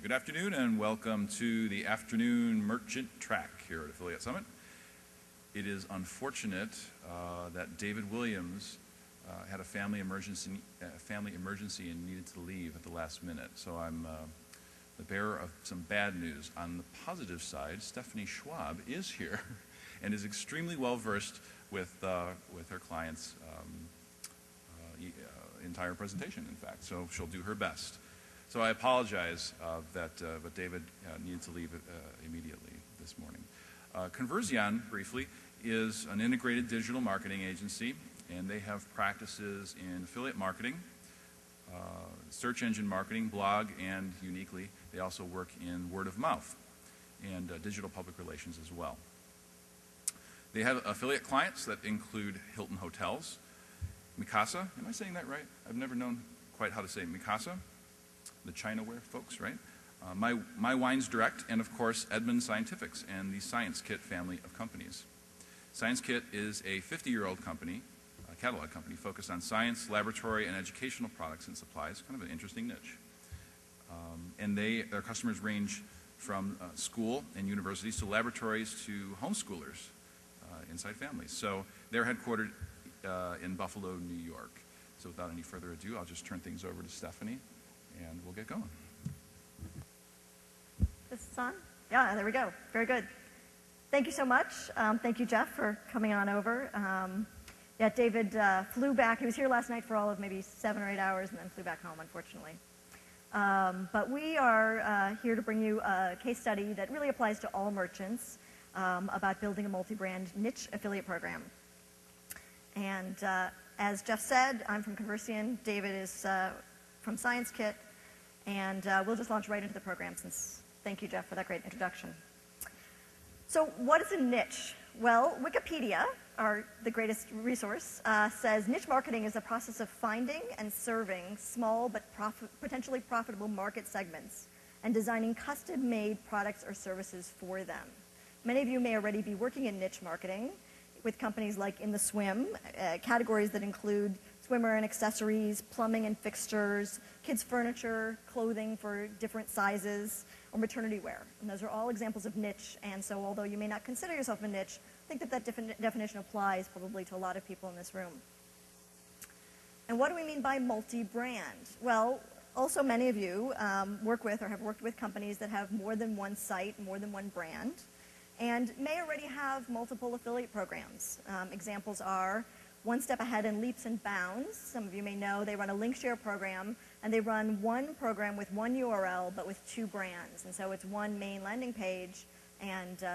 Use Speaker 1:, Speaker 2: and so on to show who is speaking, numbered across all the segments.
Speaker 1: Good afternoon and welcome to the afternoon merchant track here at Affiliate Summit. It is unfortunate that David Williams had a family emergency and needed to leave at the last minute. So I'm the bearer of some bad news. On the positive side, Stephanie Schwab is here and is extremely well versed with her client's entire presentation, in fact. So she'll do her best. So I apologize but David needed to leave immediately this morning. Converseon, briefly, is an integrated digital marketing agency, and they have practices in affiliate marketing, search engine marketing, blog, and uniquely, they also work in word of mouth and digital public relations as well. They have affiliate clients that include Hilton Hotels, Mikasa, am I saying that right? I've never known quite how to say Mikasa. The Chinaware folks, right? My Wines Direct, and of course Edmund Scientifics and the Science Kit family of companies. Science Kit is a 50-year-old company, a catalog company, focused on science, laboratory, and educational products and supplies, kind of an interesting niche. And their customers range from school and universities to laboratories to homeschoolers inside families. So they're headquartered in Buffalo, New York. So without any further ado, I'll just turn things over to Stephanie and we'll get going.
Speaker 2: This is on? Yeah, there we go. Very good. Thank you so much. Thank you, Jeff, for coming on over. Yeah, David flew back. He was here last night for all of maybe 7 or 8 hours and then flew back home, unfortunately. But we are here to bring you a case study that really applies to all merchants about building a multi-brand niche affiliate program. And as Jeff said, I'm from Converseon. David is from Science Kit, and we'll just launch right into the program since, thank you, Jeff, for that great introduction. So what is a niche? Well, Wikipedia, the greatest resource, says niche marketing is a process of finding and serving small but potentially profitable market segments and designing custom-made products or services for them. Many of you may already be working in niche marketing with companies like In the Swim, categories that include swimwear and accessories, plumbing and fixtures, kids' furniture, clothing for different sizes, or maternity wear. And those are all examples of niche, and so although you may not consider yourself a niche, I think that definition applies probably to a lot of people in this room. And what do we mean by multi-brand? Well, also many of you work with or have worked with companies that have more than one site, more than one brand, and may already have multiple affiliate programs. Examples are One Step Ahead and Leaps and Bounds. Some of you may know they run a link share program, and they run one program with one URL but with two brands. And so it's one main landing page and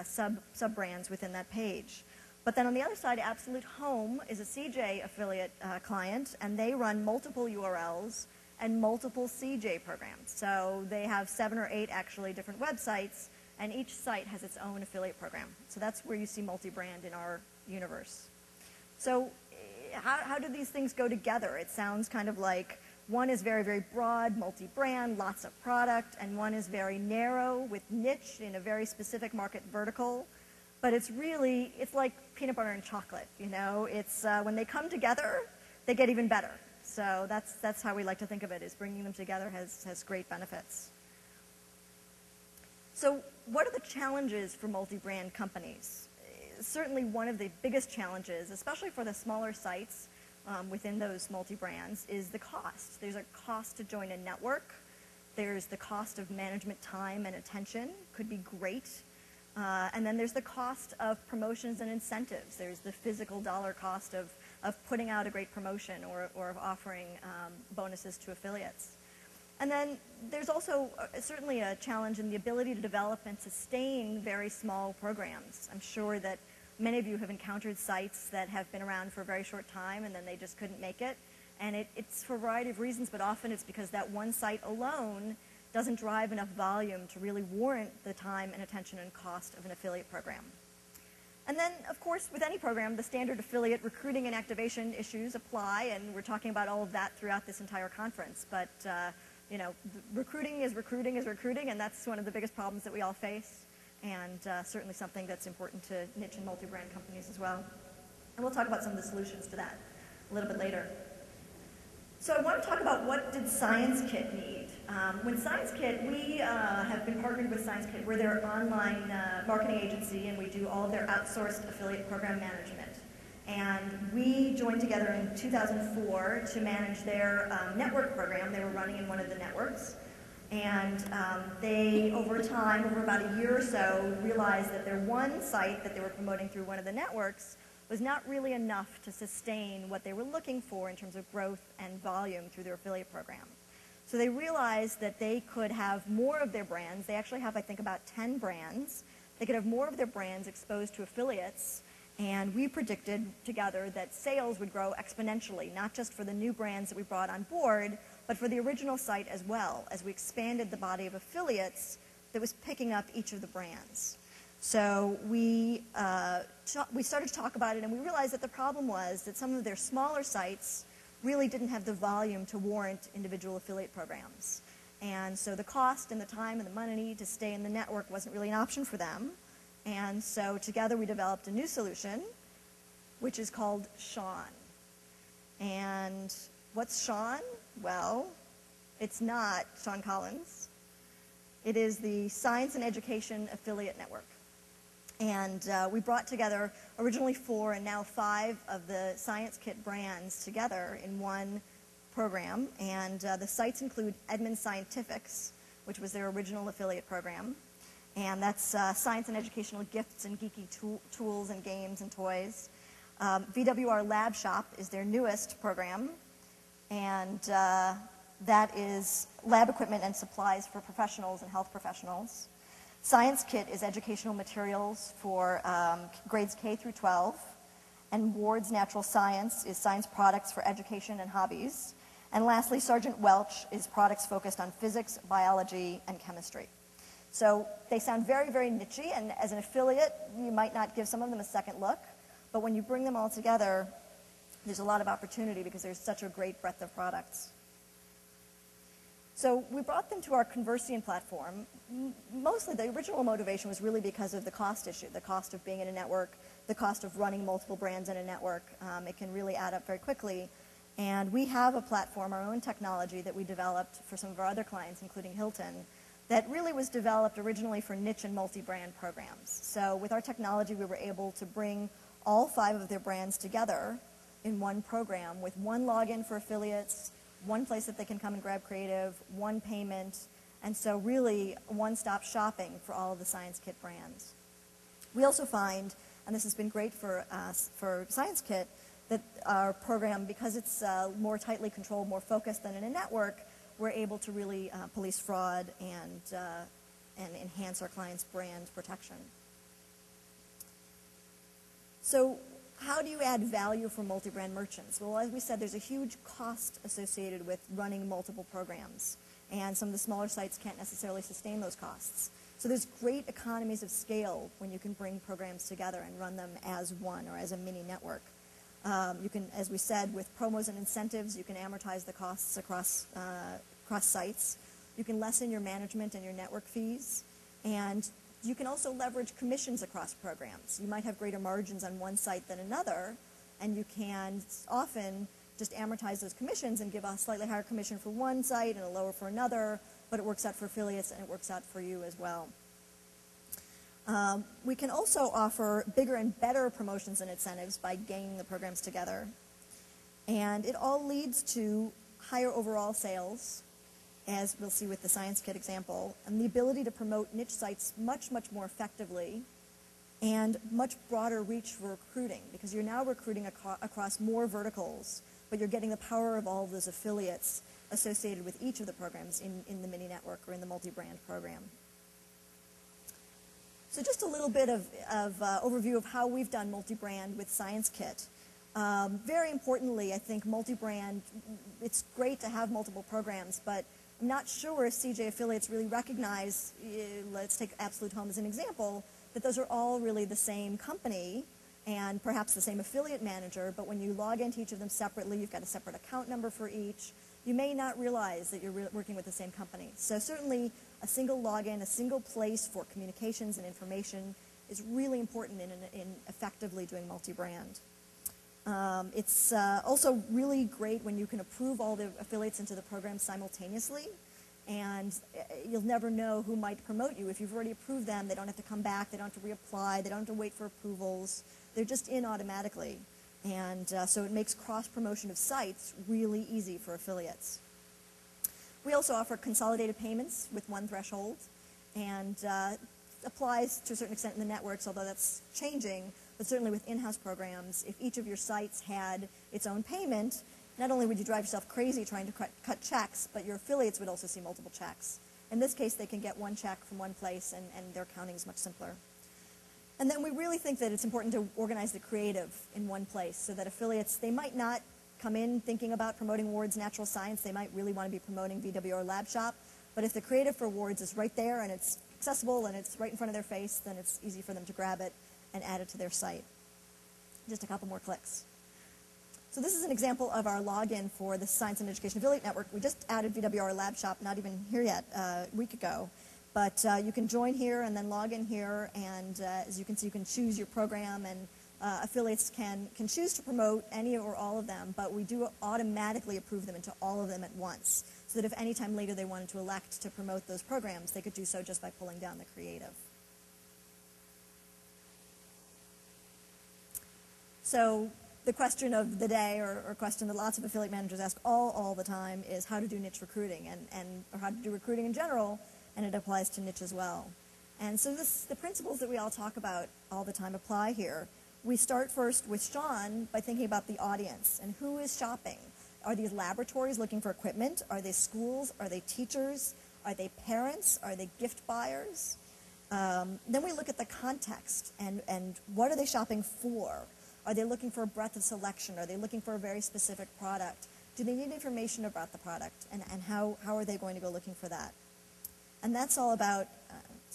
Speaker 2: sub-brands within that page. But then on the other side, Absolute Home is a CJ affiliate client, and they run multiple URLs and multiple CJ programs. So they have 7 or 8 actually different websites, and each site has its own affiliate program. So that's where you see multi-brand in our universe. So how do these things go together? It sounds kind of like one is very, very broad, multi-brand, lots of product, and one is very narrow with niche in a very specific market vertical. But it's like peanut butter and chocolate, you know? It's when they come together, they get even better. So that's how we like to think of it, is bringing them together has great benefits. So what are the challenges for multi-brand companies? Certainly one of the biggest challenges, especially for the smaller sites within those multi-brands, is the cost. There's a cost to join a network. There's the cost of management time and attention, could be great. And then there's the cost of promotions and incentives. There's the physical dollar cost of putting out a great promotion or of offering bonuses to affiliates. And then there's also certainly a challenge in the ability to develop and sustain very small programs. I'm sure that many of you have encountered sites that have been around for a very short time and then they just couldn't make it. And it's for a variety of reasons, but often it's because that one site alone doesn't drive enough volume to really warrant the time and attention and cost of an affiliate program. And then, of course, with any program, the standard affiliate recruiting and activation issues apply, and we're talking about all of that throughout this entire conference. But you know, recruiting is recruiting is recruiting, and that's one of the biggest problems that we all face, and certainly something that's important to niche and multi-brand companies as well. And we'll talk about some of the solutions to that a little bit later. So I want to talk about what did ScienceKit need. When ScienceKit, we have been partnered with ScienceKit. We're their online marketing agency, and we do all of their outsourced affiliate program management. And we joined together in 2004 to manage their network program. They were running in one of the networks. And they, over time, over about a year or so, realized that their one site that they were promoting through one of the networks was not really enough to sustain what they were looking for in terms of growth and volume through their affiliate program. So they realized that they could have more of their brands. They actually have, I think, about 10 brands. They could have more of their brands exposed to affiliates. And we predicted together that sales would grow exponentially, not just for the new brands that we brought on board, but for the original site as well, as we expanded the body of affiliates that was picking up each of the brands. So we started to talk about it, and we realized that the problem was that some of their smaller sites really didn't have the volume to warrant individual affiliate programs. And so the cost and the time and the money to stay in the network wasn't really an option for them. And so together we developed a new solution, which is called Sean. And what's Sean? Well, it's not Sean Collins. It is the Science and Education Affiliate Network. And we brought together originally 4 and now 5 of the ScienceKit brands together in one program. And the sites include Edmund Scientifics, which was their original affiliate program. And that's science and educational gifts and geeky tools and games and toys. VWR Lab Shop is their newest program. And that is lab equipment and supplies for professionals and health professionals. ScienceKit is educational materials for grades K through 12. And Ward's Natural Science is science products for education and hobbies. And lastly, Sergeant Welch is products focused on physics, biology, and chemistry. So they sound very, very niche-y, and as an affiliate, you might not give some of them a second look. But when you bring them all together, there's a lot of opportunity because there's such a great breadth of products. So we brought them to our Converseon platform. Mostly the original motivation was really because of the cost issue, the cost of being in a network, the cost of running multiple brands in a network. It can really add up very quickly. And we have a platform, our own technology that we developed for some of our other clients, including Hilton, that really was developed originally for niche and multi-brand programs. So with our technology, we were able to bring all 5 of their brands together in one program with one login for affiliates, one place that they can come and grab creative, one payment, and so really one-stop shopping for all of the ScienceKit brands. We also find, and this has been great for us, for ScienceKit, that our program, because it's more tightly controlled, more focused than in a network, we're able to really police fraud and enhance our clients' brand protection. So how do you add value for multi-brand merchants? Well, as we said, there's a huge cost associated with running multiple programs, and some of the smaller sites can't necessarily sustain those costs. So there's great economies of scale when you can bring programs together and run them as one or as a mini network. You can, as we said, with promos and incentives, you can amortize the costs across sites. You can lessen your management and your network fees. And you can also leverage commissions across programs. You might have greater margins on one site than another, and you can often just amortize those commissions and give a slightly higher commission for one site and a lower for another, but it works out for affiliates and it works out for you as well. We can also offer bigger and better promotions and incentives by ganging the programs together. And it all leads to higher overall sales, as we'll see with the ScienceKit example, and the ability to promote niche sites much, much more effectively, and much broader reach for recruiting, because you're now recruiting across more verticals, but you're getting the power of all of those affiliates associated with each of the programs in the mini network or in the multi-brand program. So just a little bit of overview of how we've done multi-brand with ScienceKit. Very importantly, I think multi-brand, it's great to have multiple programs, but I'm not sure if CJ affiliates really recognize, let's take Absolute Home as an example, that those are all really the same company and perhaps the same affiliate manager, but when you log into each of them separately, you've got a separate account number for each. You may not realize that you're working with the same company. So certainly a single login, a single place for communications and information is really important in effectively doing multi-brand. It's also really great when you can approve all the affiliates into the program simultaneously, and you'll never know who might promote you. If you've already approved them, they don't have to come back, they don't have to reapply, they don't have to wait for approvals. They're just in automatically. And so it makes cross-promotion of sites really easy for affiliates. We also offer consolidated payments with one threshold, and applies to a certain extent in the networks, although that's changing, but certainly with in-house programs, if each of your sites had its own payment, not only would you drive yourself crazy trying to cut checks, but your affiliates would also see multiple checks. In this case, they can get one check from one place, and their accounting is much simpler. And then we really think that it's important to organize the creative in one place so that affiliates, they might not come in thinking about promoting Ward's Natural Science. They might really want to be promoting VWR Lab Shop. But if the creative for Ward's is right there and it's accessible and it's right in front of their face, then it's easy for them to grab it and add it to their site. Just a couple more clicks. So this is an example of our login for the Science and Education Affiliate Network. We just added VWR Lab Shop, not even here yet, a week ago. But you can join here and then log in here, and as you can see, you can choose your program, and affiliates can choose to promote any or all of them, but we do automatically approve them into all of them at once, so that if any time later they wanted to elect to promote those programs, they could do so just by pulling down the creative. So the question of the day, or question that lots of affiliate managers ask all the time, is how to do niche recruiting, or how to do recruiting in general, and it applies to niche as well. And so the principles that we all talk about all the time apply here. We start first with Sean by thinking about the audience and who is shopping. Are these laboratories looking for equipment? Are they schools? Are they teachers? Are they parents? Are they gift buyers? Then we look at the context and what are they shopping for? Are they looking for a breadth of selection? Are they looking for a very specific product? Do they need information about the product? And how are they going to go looking for that? And that's all about,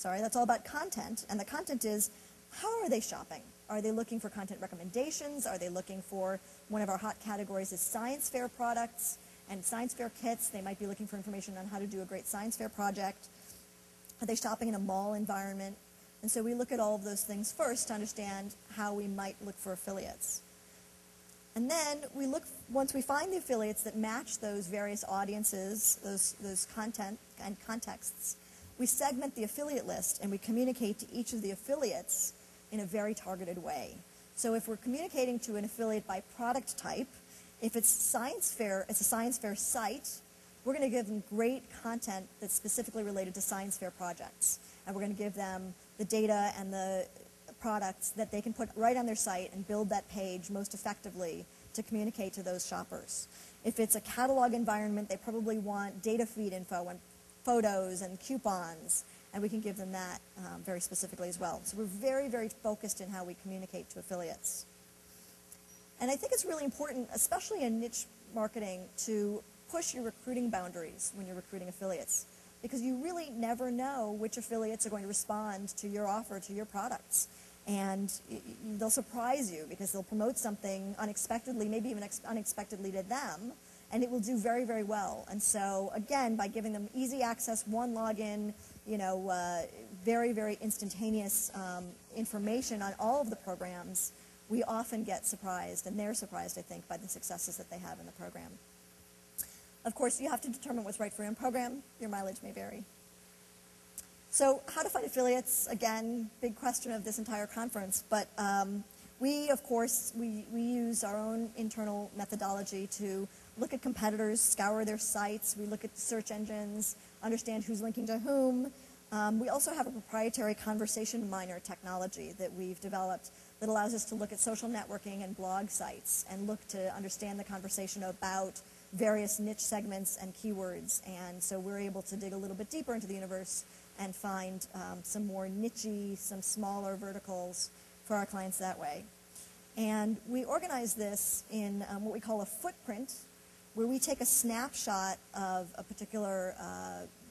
Speaker 2: that's all about content. And the content is, how are they shopping? Are they looking for content recommendations? Are they looking for, one of our hot categories is science fair products and science fair kits. They might be looking for information on how to do a great science fair project. Are they shopping in a mall environment? And so we look at all of those things first to understand how we might look for affiliates. And then we look, once we find the affiliates that match those various audiences, those content and contexts, we segment the affiliate list and we communicate to each of the affiliates in a very targeted way. So if we're communicating to an affiliate by product type, if it's science fair, it's a science fair site, we're going to give them great content that's specifically related to science fair projects. And we're going to give them the data and the products that they can put right on their site and build that page most effectively to communicate to those shoppers. If it's a catalog environment, they probably want data feed info and photos and coupons, and we can give them that very specifically as well. So we're very, very focused in how we communicate to affiliates. And I think it's really important, especially in niche marketing, to push your recruiting boundaries when you're recruiting affiliates, because you really never know which affiliates are going to respond to your offer, to your products. And they'll surprise you because they'll promote something unexpectedly, maybe even unexpectedly to them, and it will do very, very well. And so, again, by giving them easy access, one login, very, very instantaneous information on all of the programs, we often get surprised, and they're surprised, I think, by the successes that they have in the program. Of course, you have to determine what's right for your own program. Your mileage may vary. So how to find affiliates, again, big question of this entire conference. But we, of course, we use our own internal methodology to look at competitors, scour their sites. We look at search engines, understand who's linking to whom. We also have a proprietary conversation miner technology that we've developed that allows us to look at social networking and blog sites and look to understand the conversation about various niche segments and keywords. And so we're able to dig a little bit deeper into the universe and find some more niche-y, some smaller verticals for our clients that way. And we organize this in what we call a footprint, where we take a snapshot of a particular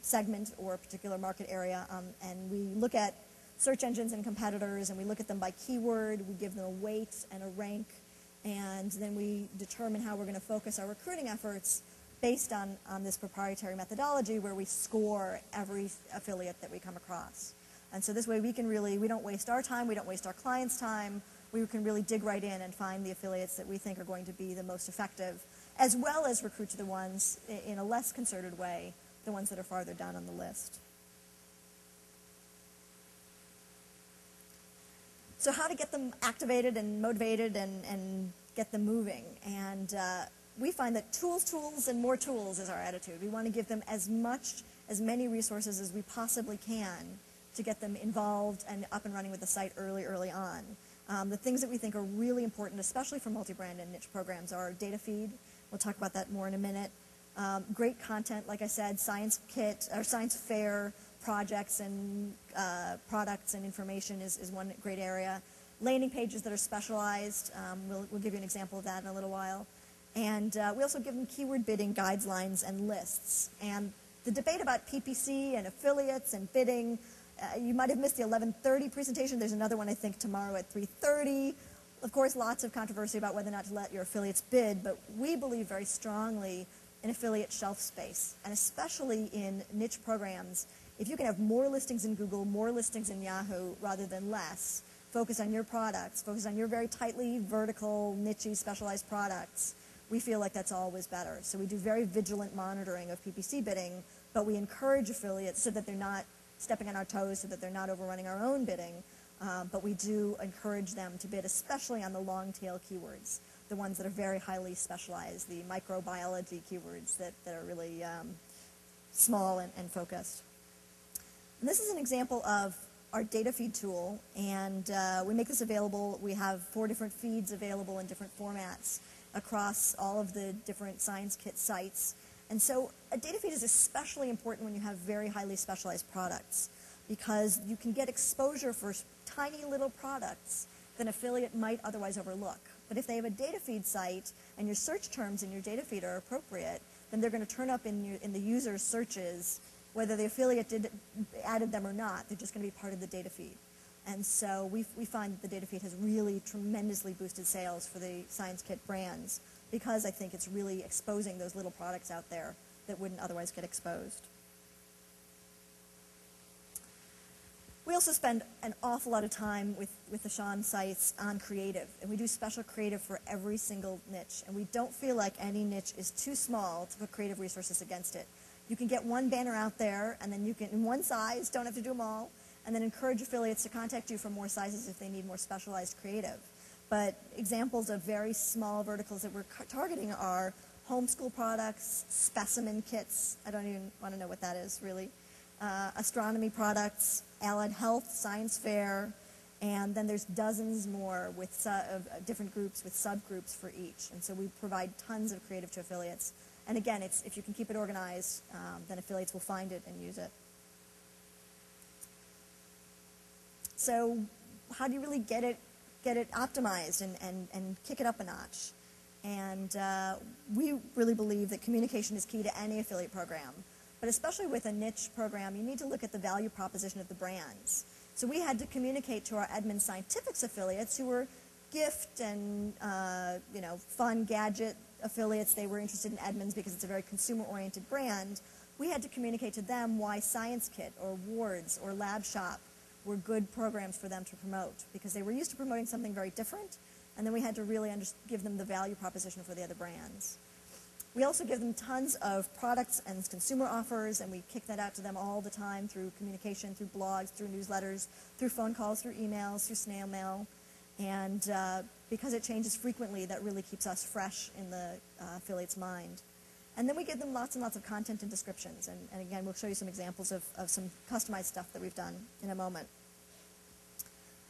Speaker 2: segment or a particular market area, and we look at search engines and competitors, and we look at them by keyword, we give them a weight and a rank, and then we determine how we're going to focus our recruiting efforts based on this proprietary methodology where we score every affiliate that we come across. And so this way we can really, we don't waste our time, we don't waste our clients' time, we can really dig right in and find the affiliates that we think are going to be the most effective, as well as recruit to the ones in a less concerted way, the ones that are farther down on the list. So how to get them activated and motivated and get them moving. And we find that tools, and more tools is our attitude. We want to give them as many resources as we possibly can to get them involved and up and running with the site early on. The things that we think are really important, especially for multi-brand and niche programs, are data feed. We'll talk about that more in a minute. Great content, like I said, science kit, or science fair projects and products and information is one great area. Landing pages that are specialized, we'll give you an example of that in a little while. And we also give them keyword bidding guidelines and lists. And the debate about PPC and affiliates and bidding, you might have missed the 11:30 presentation. There's another one, I think, tomorrow at 3:30. Of course, lots of controversy about whether or not to let your affiliates bid, but we believe very strongly in affiliate shelf space, and especially in niche programs. If you can have more listings in Google, more listings in Yahoo, rather than less, focus on your products, focus on your very tightly vertical, niche-y, specialized products, we feel like that's always better. So we do very vigilant monitoring of PPC bidding, but we encourage affiliates so that they're not stepping on our toes, so that they're not overrunning our own bidding, but we do encourage them to bid, especially on the long-tail keywords, the ones that are very highly specialized, the microbiology keywords that are really small and focused. And this is an example of our data feed tool, and we make this available. We have 4 different feeds available in different formats across all of the different Science Kit sites. And so a data feed is especially important when you have very highly specialized products, because you can get exposure for tiny little products that an affiliate might otherwise overlook. But if they have a data feed site and your search terms in your data feed are appropriate, then they're going to turn up in the user's searches, whether the affiliate added them or not. They're just going to be part of the data feed. And so we find that the data feed has really tremendously boosted sales for the Science Kit brands, because I think it's really exposing those little products out there that wouldn't otherwise get exposed. We also spend an awful lot of time with the Sean sites on creative, and we do special creative for every single niche, and we don't feel like any niche is too small to put creative resources against it. You can get one banner out there, and then you can, in one size, don't have to do them all, and then encourage affiliates to contact you for more sizes if they need more specialized creative. But examples of very small verticals that we're targeting are homeschool products, specimen kits, I don't even want to know what that is really, astronomy products, allied health, science fair, and then there's dozens more with different groups with subgroups for each. And so we provide tons of creative to affiliates. And again, if you can keep it organized, then affiliates will find it and use it. So how do you really get it optimized and kick it up a notch? And we really believe that communication is key to any affiliate program. But especially with a niche program, you need to look at the value proposition of the brands. So we had to communicate to our Edmunds Scientifics affiliates, who were gift and fun gadget affiliates. They were interested in Edmunds because it's a very consumer-oriented brand. We had to communicate to them why Science Kit or Wards or Lab Shop were good programs for them to promote, because they were used to promoting something very different, and then we had to really give them the value proposition for the other brands. We also give them tons of products and consumer offers, and we kick that out to them all the time through communication, through blogs, through newsletters, through phone calls, through emails, through snail mail. And because it changes frequently, that really keeps us fresh in the affiliate's mind. And then we give them lots and lots of content and descriptions. And again, we'll show you some examples of some customized stuff that we've done in a moment.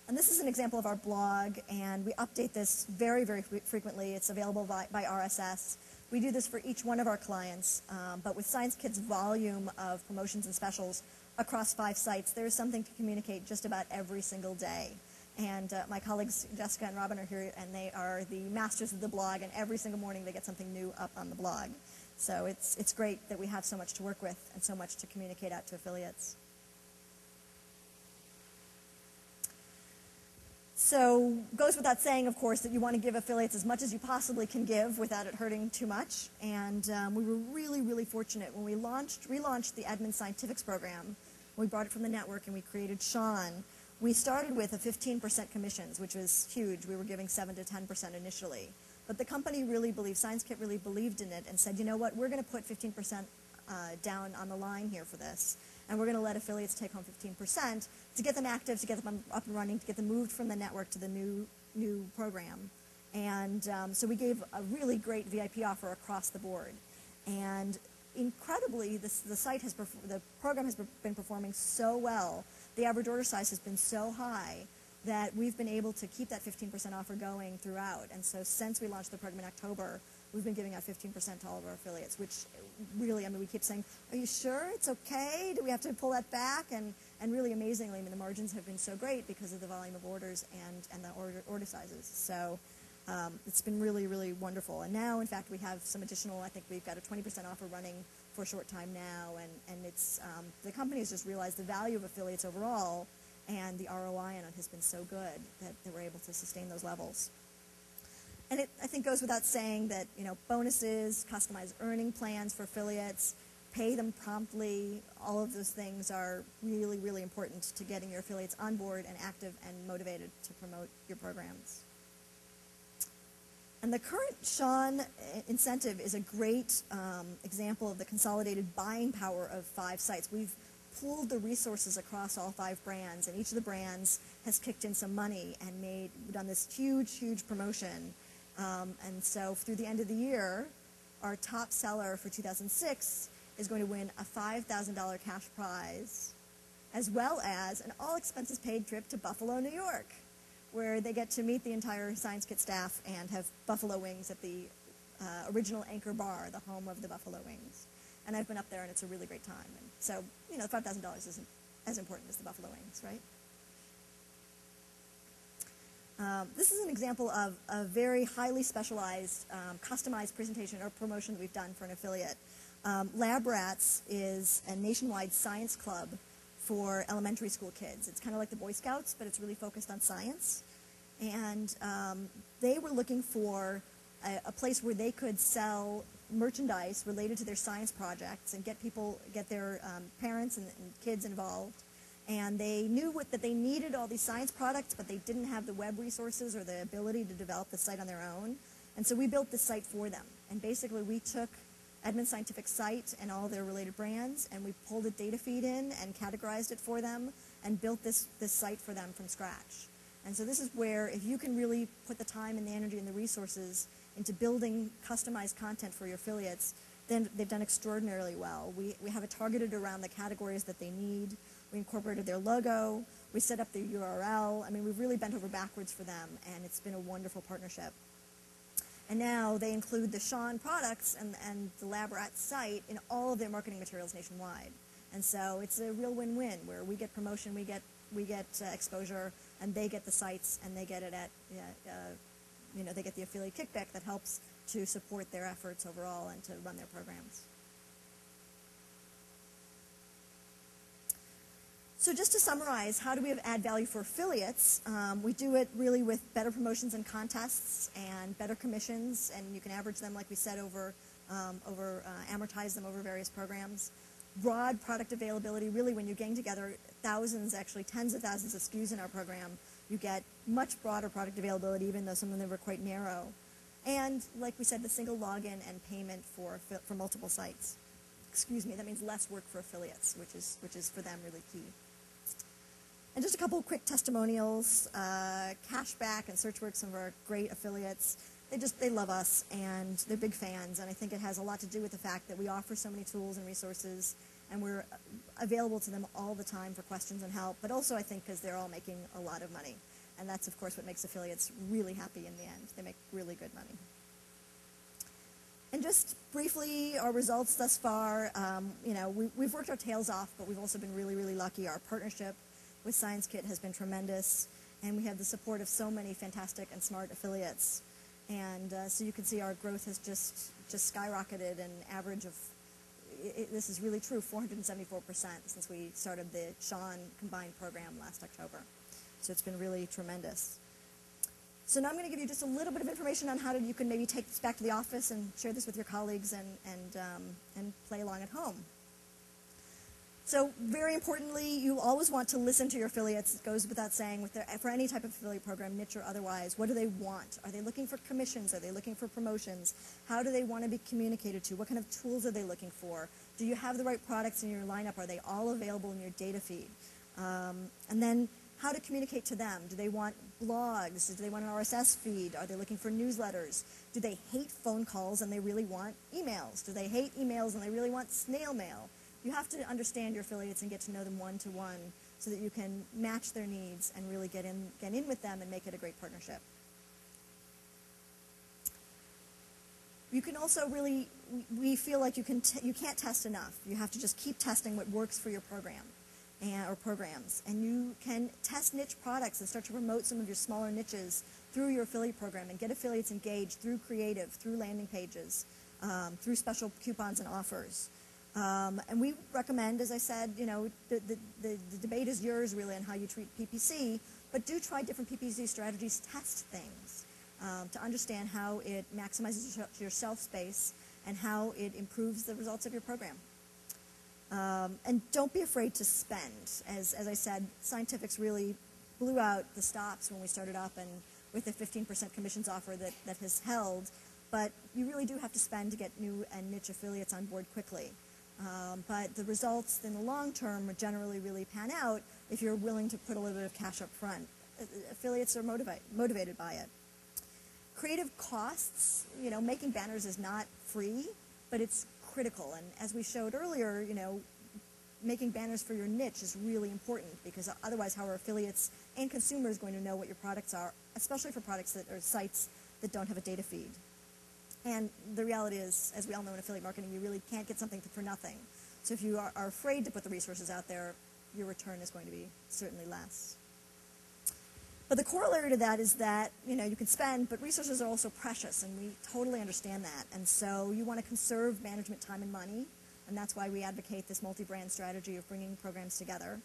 Speaker 2: And this is an example of our blog, and we update this very, very frequently. It's available by RSS. We do this for each one of our clients, but with Science Kit's volume of promotions and specials across 5 sites, there's something to communicate just about every single day. And my colleagues Jessica and Robin are here, and they are the masters of the blog, and every single morning they get something new up on the blog. So it's great that we have so much to work with and so much to communicate out to affiliates. So goes without saying, of course, that you want to give affiliates as much as you possibly can give without it hurting too much. And we were really, really fortunate when we relaunched the Edmunds Scientifics program. We brought it from the network and we created Sean. we started with a 15% commissions, which was huge. We were giving 7 to 10% initially. But the company really believed, ScienceKit really believed in it and said, you know what, we're going to put 15% down on the line here for this. And we're going to let affiliates take home 15% to get them active, to get them up and running, to get them moved from the network to the new program. And so we gave a really great VIP offer across the board. And incredibly, the program has been performing so well. The average order size has been so high that we've been able to keep that 15% offer going throughout. And so since we launched the program in October, we've been giving out 15% to all of our affiliates, which really, I mean, we keep saying, are you sure it's okay? Do we have to pull that back? And really amazingly, I mean, the margins have been so great because of the volume of orders and the order sizes. So it's been really, really wonderful. And now, in fact, we have some additional, I think we've got a 20% offer running for a short time now. And it's, the company has just realized the value of affiliates overall, and the ROI on it has been so good that we're able to sustain those levels. And it, I think, goes without saying that, you know, bonuses, customized earning plans for affiliates, pay them promptly, all of those things are really, really important to getting your affiliates on board and active and motivated to promote your programs. And the current Sean incentive is a great example of the consolidated buying power of 5 sites. We've pooled the resources across all 5 brands, and each of the brands has kicked in some money and done this huge, huge promotion. And so through the end of the year, our top seller for 2006 is going to win a $5,000 cash prize, as well as an all-expenses-paid trip to Buffalo, New York, where they get to meet the entire ScienceKit staff and have buffalo wings at the original Anchor Bar, the home of the buffalo wings. And I've been up there, and it's a really great time. And so, you know, $5,000 isn't as important as the buffalo wings, right? This is an example of a very highly specialized, customized presentation or promotion that we've done for an affiliate. Lab Rats is a nationwide science club for elementary school kids. It's kind of like the Boy Scouts, but it's really focused on science. And they were looking for a place where they could sell merchandise related to their science projects and get their parents and kids involved. And they knew that they needed all these science products, but they didn't have the web resources or the ability to develop the site on their own. And so we built this site for them. And basically we took Edmund Scientific's site and all their related brands, and we pulled a data feed in and categorized it for them and built this site for them from scratch. And so this is where, if you can really put the time and the energy and the resources into building customized content for your affiliates, then they've done extraordinarily well. We have it targeted around the categories that they need. We incorporated their logo. We set up their URL. I mean, we've really bent over backwards for them, and it's been a wonderful partnership. And now they include the Sean products and the Lab Rats site in all of their marketing materials nationwide. And so it's a real win-win, where we get promotion, we get exposure, and they get the sites, and they get it at, you know, they get the affiliate kickback that helps to support their efforts overall and to run their programs. So just to summarize, how do we add value for affiliates? We do it really with better promotions and contests and better commissions, and you can average them, like we said, amortize them over various programs. Broad product availability, really when you gang together thousands, actually tens of thousands of SKUs in our program, you get much broader product availability, even though some of them were quite narrow. And like we said, the single login and payment for multiple sites. Excuse me, that means less work for affiliates, which is for them really key. And just a couple of quick testimonials. Cashback and Searchworks, some of our great affiliates, they love us, and they're big fans. And I think it has a lot to do with the fact that we offer so many tools and resources, and we're available to them all the time for questions and help. But also, I think, because they're all making a lot of money. And that's, of course, what makes affiliates really happy in the end. They make really good money. And just briefly, our results thus far, you know, we've worked our tails off, but we've also been really, really lucky. Our partnership with ScienceKit has been tremendous, and we have the support of so many fantastic and smart affiliates. And so you can see our growth has just skyrocketed, an average of, this is really true, 474% since we started the Sean combined program last October. So it's been really tremendous. So now I'm going to give you just a little bit of information on how you can maybe take this back to the office and share this with your colleagues and play along at home. So very importantly, you always want to listen to your affiliates. It goes without saying for any type of affiliate program, niche or otherwise. What do they want? Are they looking for commissions? Are they looking for promotions? How do they want to be communicated to? What kind of tools are they looking for? Do you have the right products in your lineup? Are they all available in your data feed? And then how to communicate to them. Do they want blogs? Do they want an RSS feed? Are they looking for newsletters? Do they hate phone calls and they really want emails? Do they hate emails and they really want snail mail? You have to understand your affiliates and get to know them one-to-one so that you can match their needs and really get in with them and make it a great partnership. You can also really, we feel like you can't test enough. You have to just keep testing what works for your program or programs. And you can test niche products and start to promote some of your smaller niches through your affiliate program and get affiliates engaged through creative, through landing pages, through special coupons and offers. And we recommend, as I said, the debate is yours really on how you treat PPC, but do try different PPC strategies, test things to understand how it maximizes your shelf space and how it improves the results of your program. And don't be afraid to spend. As I said, Scientifics really blew out the stops when we started up and with the 15% commissions offer that has held, but you really do have to spend to get new and niche affiliates on board quickly. But the results in the long term generally really pan out if you're willing to put a little bit of cash up front. Affiliates are motivated by it. Creative costs, making banners is not free, but it's critical. And as we showed earlier, making banners for your niche is really important because otherwise how are affiliates and consumers going to know what your products are, especially for products that are sites that don't have a data feed. And the reality is, as we all know in affiliate marketing, you really can't get something for nothing. So if you are afraid to put the resources out there, your return is going to be certainly less. But the corollary to that is that, you can spend, but resources are also precious, and we totally understand that. And so you want to conserve management time and money, and that's why we advocate this multi-brand strategy of bringing programs together.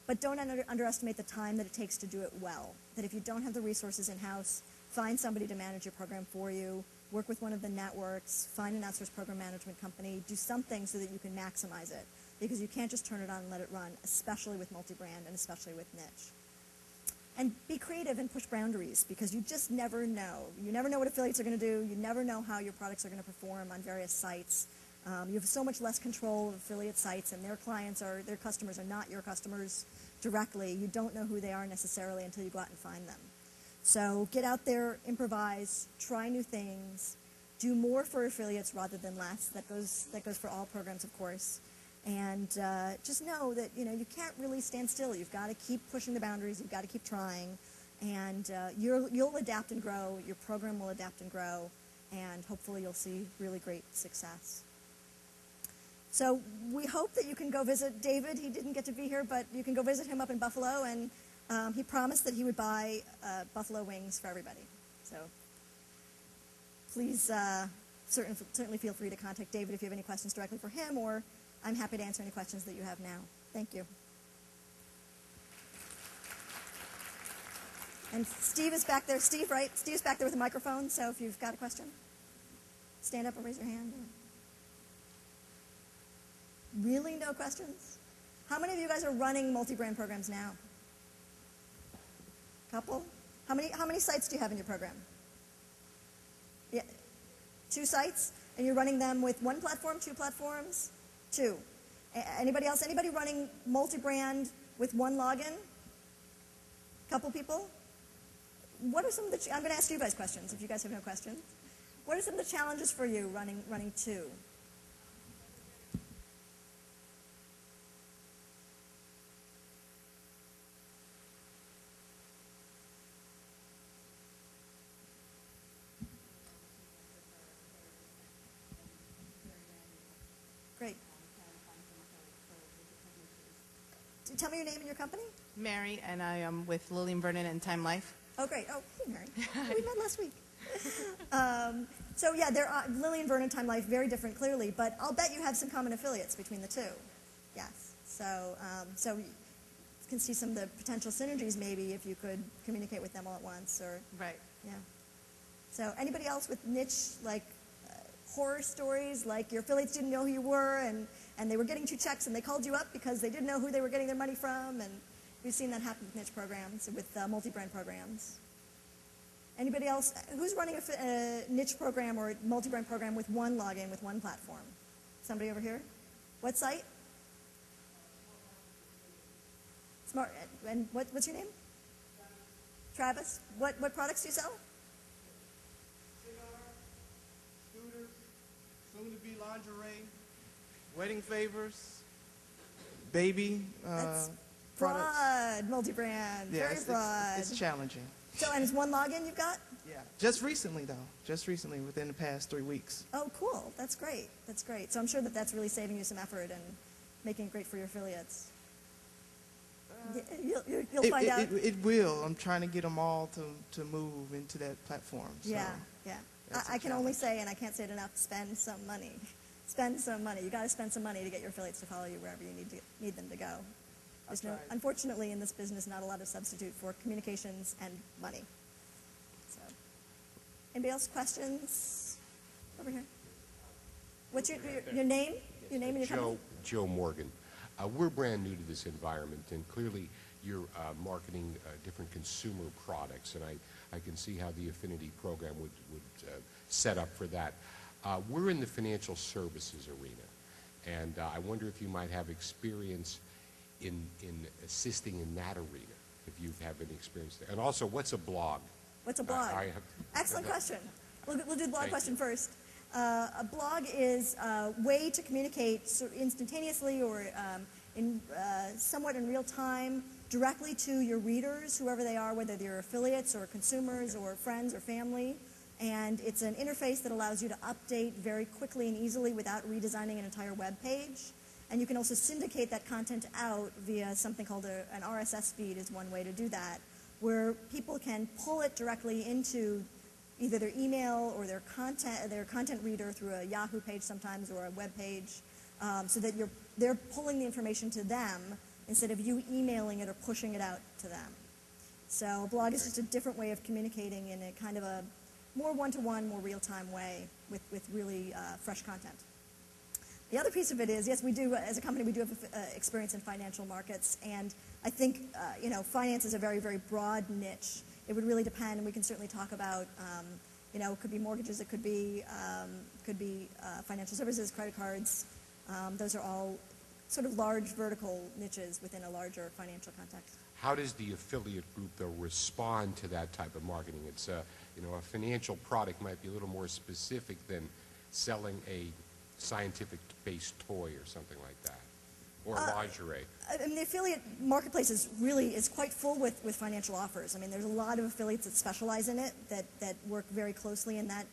Speaker 2: But don't underestimate the time that it takes to do it well. That if you don't have the resources in-house, find somebody to manage your program for you, work with one of the networks, find an outsourced program management company, do something so that you can maximize it. Because you can't just turn it on and let it run, especially with multi-brand and especially with niche. And be creative and push boundaries because you just never know. You never know what affiliates are going to do. You never know how your products are going to perform on various sites. You have so much less control of affiliate sites, and their customers are not your customers directly. You don't know who they are necessarily until you go out and find them. So get out there, improvise, try new things, do more for affiliates rather than less. That goes for all programs, of course. And just know that you can't really stand still. You've got to keep pushing the boundaries. You've got to keep trying, and you'll adapt and grow. Your program will adapt and grow, and hopefully you'll see really great success. So we hope that you can go visit David. He didn't get to be here, but you can go visit him up in Buffalo, and he promised that he would buy buffalo wings for everybody. So please certainly feel free to contact David if you have any questions directly for him, or I'm happy to answer any questions that you have now. Thank you. And Steve is back there. Steve, right? Steve's back there with a microphone, so if you've got a question, stand up or raise your hand. Really? No questions? How many of you guys are running multi-brand programs now? Couple? How many sites do you have in your program? Yeah, 2 sites? And you're running them with 1 platform, 2 platforms? 2. Anybody else? Anybody running multi-brand with 1 login? Couple people? What are some of the? I'm going to ask you guys questions if you guys have no questions. What are some of the challenges for you running 2? Great. Tell me your name and your company.
Speaker 3: Mary, and I am with Lillian Vernon and Time Life.
Speaker 2: Oh, great. Oh, hey, Mary. We met last week. So, yeah, Lillian Vernon, Time Life, very different, clearly, but I'll bet you have some common affiliates between the 2. Yes. So you can see some of the potential synergies, maybe, if you could communicate with them all at once. Or
Speaker 3: Right.
Speaker 2: Yeah. So anybody else with niche, like, horror stories, like your affiliates didn't know who you were, and and they were getting 2 checks, and they called you up because they didn't know who they were getting their money from, and we've seen that happen with niche programs, with multi-brand programs. Anybody else? Who's running a niche program or a multi-brand program with one login, with one platform? Somebody over here? What site? Smart. And what's your name? Travis. What products do you sell?
Speaker 4: Scooters, soon-to-be lingerie, wedding favors, baby
Speaker 2: That's
Speaker 4: products.
Speaker 2: broad, multi-brand,
Speaker 4: Yeah,
Speaker 2: very broad.
Speaker 4: it's challenging.
Speaker 2: So, and it's one login you've got?
Speaker 4: Yeah, just recently though, just recently within the past 3 weeks.
Speaker 2: Oh, cool. That's great. That's great. So I'm sure that that's really saving you some effort and making it great for your affiliates. You'll find out.
Speaker 4: It will. I'm trying to get them all to move into that platform. So
Speaker 2: Yeah, yeah.
Speaker 4: that's a
Speaker 2: I can only
Speaker 4: challenge.
Speaker 2: say, and I can't say it enough, spend some money. Spend some money. You got to spend some money to get your affiliates to follow you wherever you need them to go. There's no,
Speaker 4: tried.
Speaker 2: unfortunately, in this business, not a lot of substitute for communications and money. So, anybody else questions? Over here. What's your name? Your name and your company?
Speaker 5: Joe Morgan. We're brand new to this environment, and clearly you're marketing different consumer products, and I can see how the affinity program would set up for that. We're in the financial services arena, and I wonder if you might have experience in assisting in that arena, if you have any experience there. And also, what's a blog?
Speaker 2: What's a blog? Excellent question. We'll do the blog question first. A blog is a way to communicate instantaneously or somewhat in real time directly to your readers, whoever they are, whether they're affiliates or consumers or friends or family. And it's an interface that allows you to update very quickly and easily without redesigning an entire web page. And you can also syndicate that content out via something called an RSS feed is one way to do that, where people can pull it directly into either their email or their content reader through a Yahoo page sometimes or a web page, so that they're pulling the information to them instead of you emailing it or pushing it out to them. So a blog is just a different way of communicating in a kind of a more one-to-one, more real-time way with really fresh content. The other piece of it is, yes, we do, as a company, we do have experience in financial markets, and I think, finance is a very, very broad niche. It would really depend, and we can certainly talk about, it could be mortgages, it could be financial services, credit cards. Those are all sort of large vertical niches within a larger financial context.
Speaker 5: How does the affiliate group, though, respond to that type of marketing? It's a financial product might be a little more specific than selling a scientific-based toy or something like that, or lingerie.
Speaker 2: I mean, the affiliate marketplace is quite full with financial offers. I mean, there's a lot of affiliates that specialize in it, that work very closely in that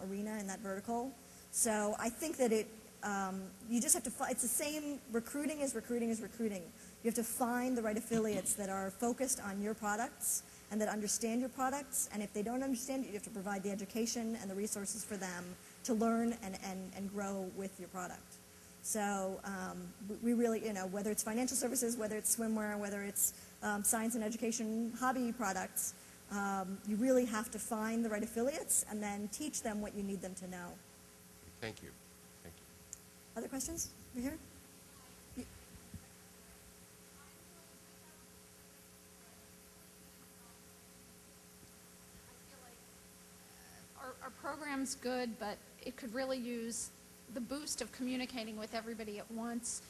Speaker 2: arena, in that vertical. So I think that you just have to, it's the same, recruiting is recruiting is recruiting. You have to find the right affiliates that are focused on your products and that understand your products, and if they don't understand it, you have to provide the education and the resources for them to learn and grow with your product. So we really, whether it's financial services, whether it's swimwear, whether it's science and education hobby products, you really have to find the right affiliates and then teach them what you need them to know.
Speaker 5: Thank you. Thank you.
Speaker 2: Other questions over here?
Speaker 6: Our program's good, but it could really use the boost of communicating with everybody at once.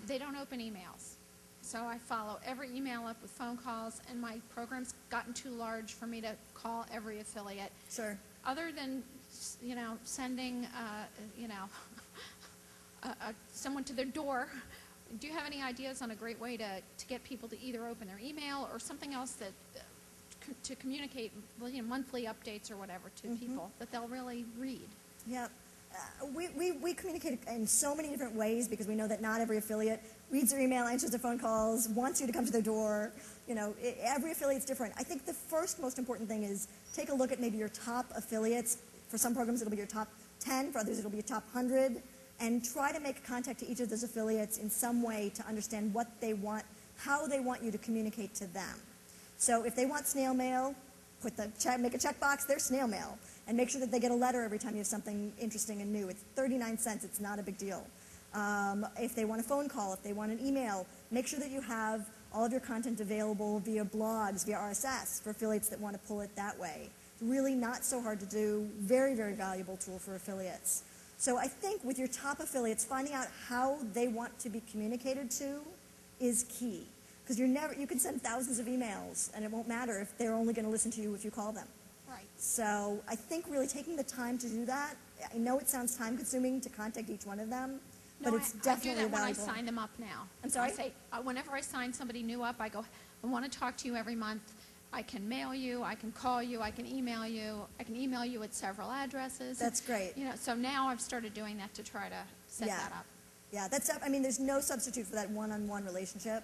Speaker 6: They don't open emails, so I follow every email up with phone calls, and my program's gotten too large for me to call every affiliate.
Speaker 2: Sure.
Speaker 6: Other than, sending, someone to their door, do you have any ideas on a great way to get people to either open their email or something else that to communicate monthly updates or whatever to people that they'll really read?
Speaker 2: Yeah. We communicate in so many different ways because we know that not every affiliate reads their email, answers their phone calls, wants you to come to their door. Every affiliate's different. I think the first most important thing is take a look at maybe your top affiliates. For some programs, it'll be your top 10. For others, it'll be your top 100. And try to make contact to each of those affiliates in some way to understand what they want, how they want you to communicate to them. So if they want snail mail, make a checkbox, their snail mail, and make sure that they get a letter every time you have something interesting and new. It's 39 cents. It's not a big deal. If they want a phone call, if they want an email, make sure that you have all of your content available via blogs, via RSS for affiliates that want to pull it that way. Really not so hard to do, very, very valuable tool for affiliates. So I think with your top affiliates, finding out how they want to be communicated to is key. Because you can send thousands of emails and it won't matter if they're only going to listen to you if you call them.
Speaker 6: Right.
Speaker 2: So I think really taking the time to do that, I know it sounds time consuming to contact each one of them, but it's definitely
Speaker 6: I do that
Speaker 2: valuable.
Speaker 6: when I sign them up now.
Speaker 2: I'm sorry?
Speaker 6: I say, whenever I sign somebody new up, I go, I want to talk to you every month. I can mail you, I can call you, I can email you. I can email you at several addresses.
Speaker 2: That's great.
Speaker 6: You know, so now I've started doing that to try to set that up.
Speaker 2: Yeah, there's no substitute for that one-on-one relationship.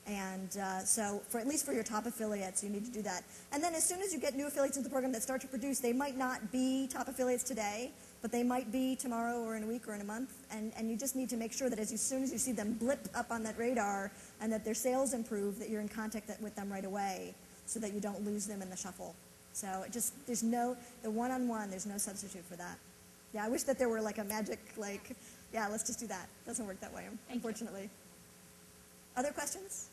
Speaker 2: And so at least for your top affiliates, you need to do that. And then as soon as you get new affiliates into the program that start to produce, they might not be top affiliates today, but they might be tomorrow or in a week or in a month. And you just need to make sure that as soon as you see them blip up on that radar and that their sales improve, that you're in contact with them right away so that you don't lose them in the shuffle. So the one-on-one, there's no substitute for that. Yeah, I wish that there were like a magic, yeah, let's just do that. Doesn't work that way, unfortunately. Other questions?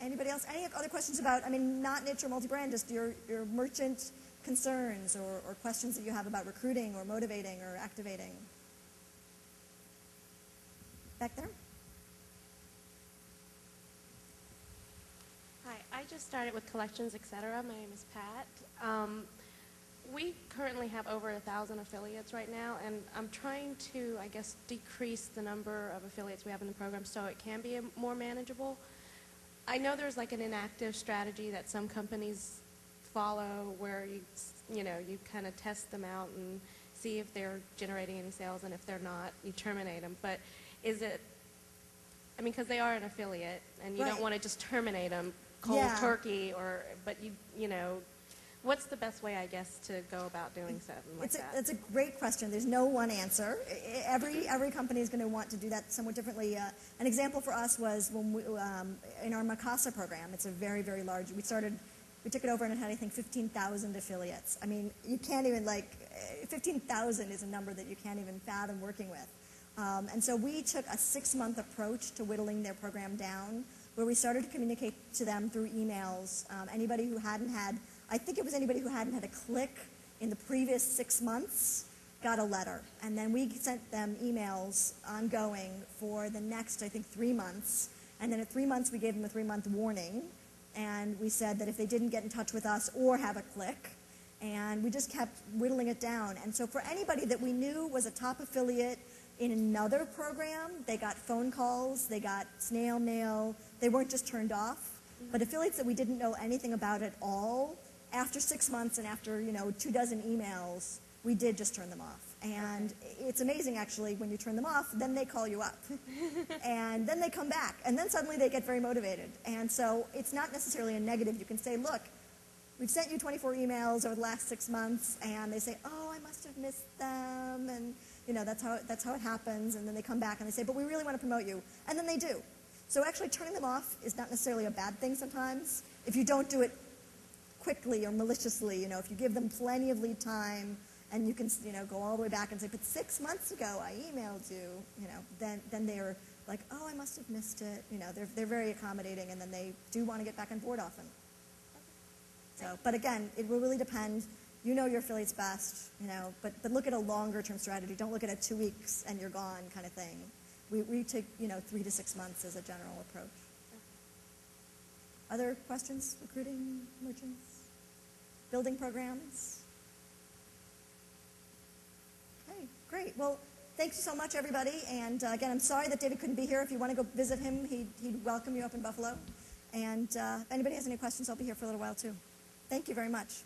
Speaker 2: Anybody else? Any other questions about, not niche or multi-brand, just your merchant concerns or questions that you have about recruiting or motivating or activating? Back there?
Speaker 7: Hi, I just started with Collections, etc. My name is Pat. We currently have over 1,000 affiliates right now, and I'm trying to, I guess, decrease the number of affiliates we have in the program so it can be more manageable. I know there's like an inactive strategy that some companies follow where you kind of test them out and see if they're generating any sales, and if they're not, you terminate them. But is it, because they are an affiliate, and you don't want to just terminate them cold turkey, but what's the best way, I guess, to go about doing something like that?
Speaker 2: It's a great question. There's no one answer. Every company is going to want to do that somewhat differently. An example for us was when we, in our Mikasa program. It's a very, very large. We took it over and it had, I think, 15,000 affiliates. You can't even 15,000 is a number that you can't even fathom working with. And so we took a 6-month approach to whittling their program down, where we started to communicate to them through emails. Anybody who hadn't had a click in the previous 6 months got a letter. And then we sent them emails ongoing for the next, I think, 3 months. And then at 3 months, we gave them a 3-month warning. And we said that if they didn't get in touch with us or have a click, and we just kept whittling it down. And so for anybody that we knew was a top affiliate in another program, they got phone calls, they got snail mail, they weren't just turned off. But affiliates that we didn't know anything about at all, after 6 months and after 24 emails, we did just turn them off. And it's amazing, actually, when you turn them off, then they call you up. And then they come back. And then suddenly they get very motivated. And so it's not necessarily a negative. You can say, look, we've sent you 24 emails over the last 6 months, and they say, oh, I must have missed them. And that's how it happens. And then they come back and they say, but we really want to promote you. And then they do. So actually turning them off is not necessarily a bad thing sometimes. If you don't do it quickly or maliciously, if you give them plenty of lead time, and you can, go all the way back and say, but 6 months ago I emailed you, then they're like, oh, I must have missed it. They're very accommodating, and then they do want to get back on board often. So, but again, it will really depend. You know your affiliates best, but look at a longer term strategy. Don't look at a 2 weeks and you're gone kind of thing. We take, 3 to 6 months as a general approach. Other questions? Recruiting, merchants, building programs? Okay, great. Well, thank you so much, everybody. And again, I'm sorry that David couldn't be here. If you want to go visit him, he'd welcome you up in Buffalo. And if anybody has any questions, I'll be here for a little while, too. Thank you very much.